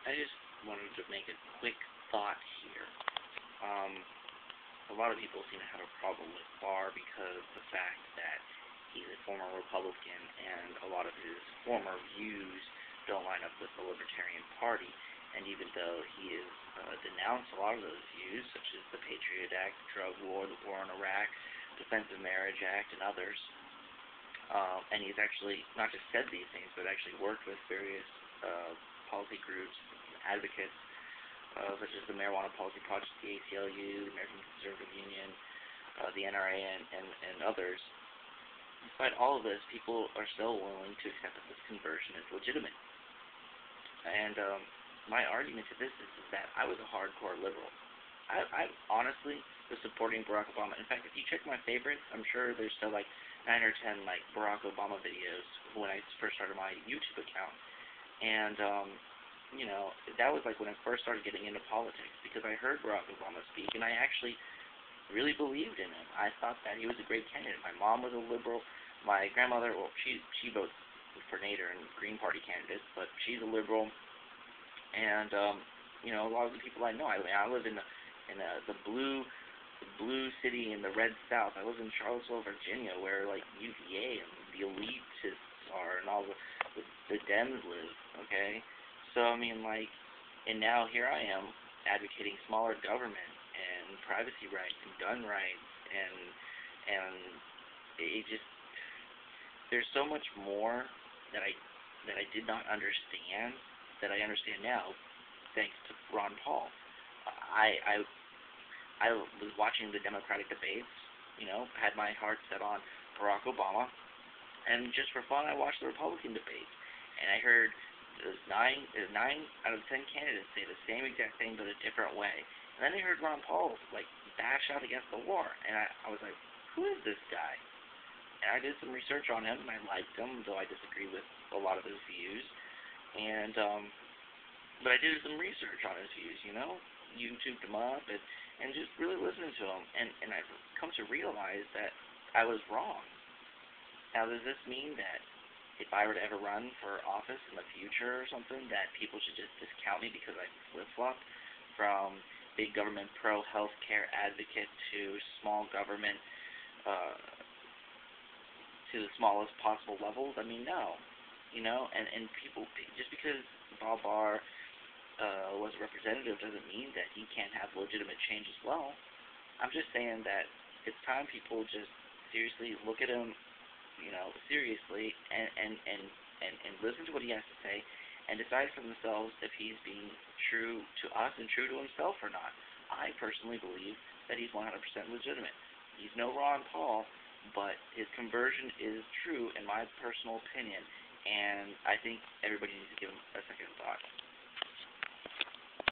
I just wanted to make a quick thought here. A lot of people seem to have a problem with Barr because of the fact that he's a former Republican and a lot of his former views don't line up with the Libertarian Party. And even though he has denounced a lot of those views, such as the Patriot Act, the drug war, the war in Iraq, Defensive Marriage Act, and others, and he's actually not just said these things, but actually worked with various policy groups, advocates, such as the Marijuana Policy Project, the ACLU, the American Conservative Union, the NRA, and others. Despite all of this, people are still willing to accept that this conversion is legitimate. And my argument to this is that I was a hardcore liberal. I honestly was supporting Barack Obama. In fact, if you check my favorites, I'm sure there's still like 9 or 10 like Barack Obama videos when I first started my YouTube account. And you know, that was like when I first started getting into politics, because I heard Barack Obama speak, and I actually really believed in him. I thought that he was a great candidate. My mom was a liberal. My grandmother, well, she votes for Nader and Green Party candidates, but she's a liberal. And you know, a lot of the people I know, I live in the blue city in the red South. I live in Charlottesville, Virginia, where like UVA and the elitists are, and all the Dems live. Okay. So, I mean, like, and now here I am advocating smaller government and privacy rights and gun rights, and it just, there's so much more that I did not understand that I understand now, thanks to Ron Paul. I was watching the Democratic debates, you know, had my heart set on Barack Obama, and just for fun, I watched the Republican debates, and I heard nine out of 10 candidates say the same exact thing but a different way. And then I heard Ron Paul like bash out against the war, and I was like, who is this guy? And I did some research on him, and I liked him, though I disagree with a lot of his views. And but I did some research on his views, you know, YouTubed him up and just really listened to him, and I've come to realize that I was wrong. Now, does this mean that if I were to ever run for office in the future or something, that people should just discount me because I flip-flop from big government pro-healthcare advocate to small government to the smallest possible levels? I mean, no. You know, and people, just because Bob Barr was a representative doesn't mean that he can't have legitimate change as well. I'm just saying that it's time people just seriously look at him, you know, seriously, and listen to what he has to say, and decide for themselves if he's being true to us and true to himself or not. I personally believe that he's 100% legitimate. He's no Ron Paul, but his conversion is true in my personal opinion, and I think everybody needs to give him a second thought.